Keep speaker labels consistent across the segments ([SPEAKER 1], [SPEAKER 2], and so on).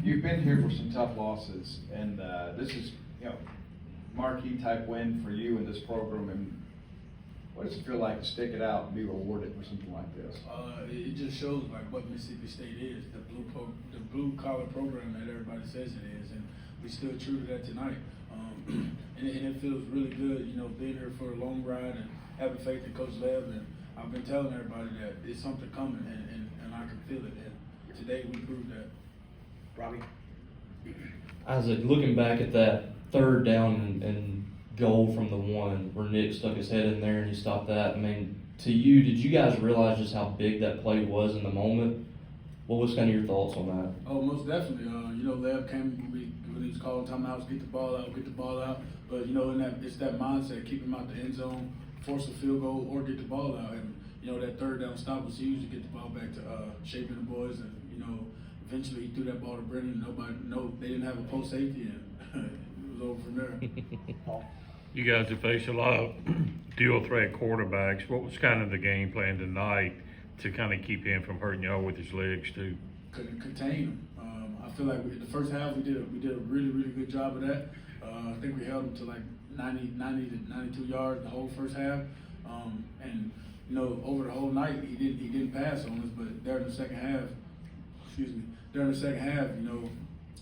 [SPEAKER 1] You've been here for some tough losses, and this is, marquee type win for you in this program. And what does it feel like to stick it out and be rewarded for something like this?
[SPEAKER 2] It just shows like what Mississippi State is, the blue collar program that everybody says it is, and we still true to that tonight. And it feels really good, being here for a long ride and having faith in Coach Lev. And I've been telling everybody that it's something coming, and I can feel it. And today we proved that.
[SPEAKER 3] Robbie?
[SPEAKER 4] Isaac, looking back at that third down and goal from the one where Nick stuck his head in there and he stopped that, I mean, to you, did you guys realize just how big that play was in the moment? What was kind of your thoughts on that?
[SPEAKER 2] Oh, most definitely. Lev came when he was calling timeouts, get the ball out. But it's that mindset, keep him out the end zone, force a field goal, or get the ball out. And that third down stop was huge to get the ball back to Shaping the boys. And eventually he threw that ball to Brennan. They didn't have a post safety, and it was over from there.
[SPEAKER 5] You guys have faced a lot of dual threat quarterbacks. What was kind of the game plan tonight to kind of keep him from hurting y'all with his legs too?
[SPEAKER 2] Couldn't contain him. I feel like in the first half we did a really, really good job of that. I think we held him to like 90 to 92 yards the whole first half. And over the whole night he didn't pass on us, but during the second half,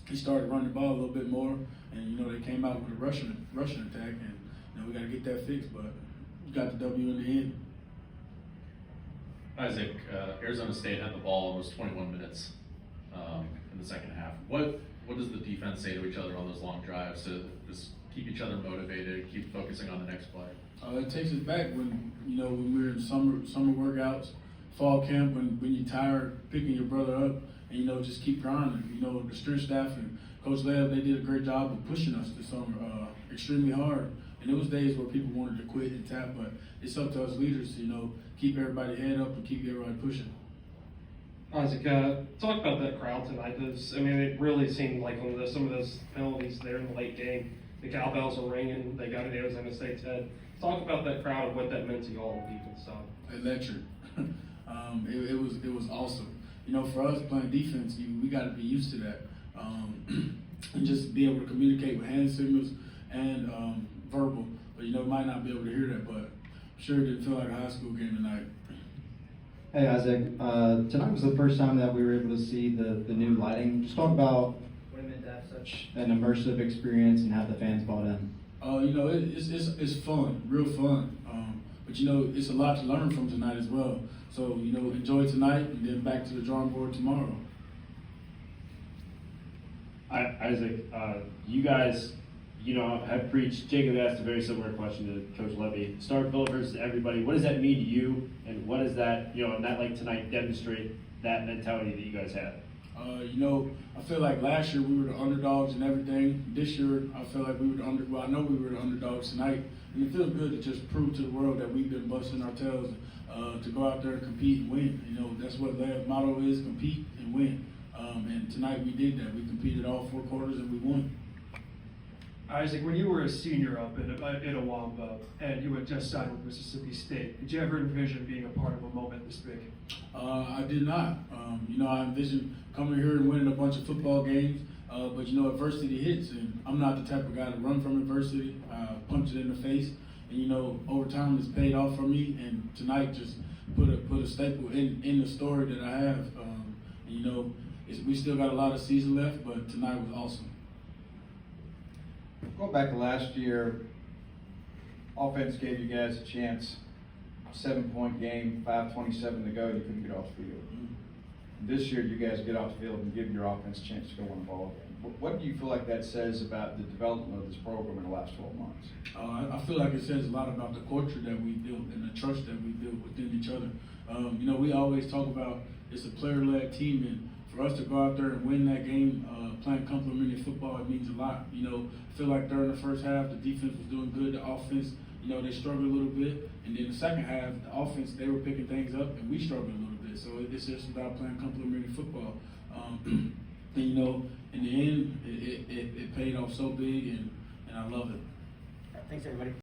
[SPEAKER 2] he started running the ball a little bit more, and they came out with a rushing attack, and we got to get that fixed, but we got the W in the end.
[SPEAKER 6] Isaac, Arizona State had the ball almost 21 minutes in the second half. What does the defense say to each other on those long drives to just keep each other motivated, keep focusing on the next play?
[SPEAKER 2] It takes us back when when we were in summer workouts, fall camp, when you're tired, picking your brother up, and just keep grinding. The strength staff and Coach Lev, they did a great job of pushing us this summer extremely hard. And there was days where people wanted to quit and tap, but it's up to us leaders to keep everybody head up and keep everybody pushing.
[SPEAKER 3] Isaac, talk about that crowd tonight. It really seemed like some of those penalties there in the late game, the cowbells were ringing, they got it Arizona State's head. Talk about that crowd and what that meant to y'all on the defense side.
[SPEAKER 2] Electric. It was awesome. For us playing defense, we got to be used to that, and just be able to communicate with hand signals and verbal. But might not be able to hear that, but sure it didn't feel like a high school game tonight.
[SPEAKER 7] Hey Isaac, tonight was the first time that we were able to see the new lighting. Just talk about what it meant to have such an immersive experience and have the fans bought in.
[SPEAKER 2] It's fun, real fun. But it's a lot to learn from tonight as well. So enjoy tonight and then back to the drawing board tomorrow.
[SPEAKER 8] Isaac, you guys, have preached. Jacob asked a very similar question to Coach Levy. Starkville versus everybody. What does that mean to you, and what does that, not like tonight, demonstrate that mentality that you guys have?
[SPEAKER 2] I feel like last year we were the underdogs and everything. This year, I feel like we were I know we were the underdogs tonight, and it feels good to just prove to the world that we've been busting our tails to go out there and compete and win. That's what their motto is: compete and win. And tonight we did that. We competed all 4 quarters and we won.
[SPEAKER 9] Isaac, when you were a senior up in Awamba and you had just signed with Mississippi State, did you ever envision being a part of a moment this big?
[SPEAKER 2] I did not. I envisioned coming here and winning a bunch of football games, but adversity hits, and I'm not the type of guy to run from adversity, punch it in the face, and over time it's paid off for me, and tonight just put a staple in the story that I have. We still got a lot of season left, but tonight was awesome.
[SPEAKER 1] Going back to last year, offense gave you guys a chance. 7-point game, 5:27 to go, you couldn't get off the field. This year, you guys get off the field and give your offense a chance to go win a ball game. What do you feel like that says about the development of this program in the last 12 months?
[SPEAKER 2] I feel like it says a lot about the culture that we built and the trust that we built within each other. We always talk about it's a player-led team, and for us to go out there and win that game, playing complementary football, it means a lot. I feel like during the first half, the defense was doing good. The offense, they struggled a little bit. And then the second half, the offense, they were picking things up, and we struggled a little bit. So it's just about playing complementary football. And, in the end, it paid off so big, and I love it.
[SPEAKER 3] Thanks, everybody.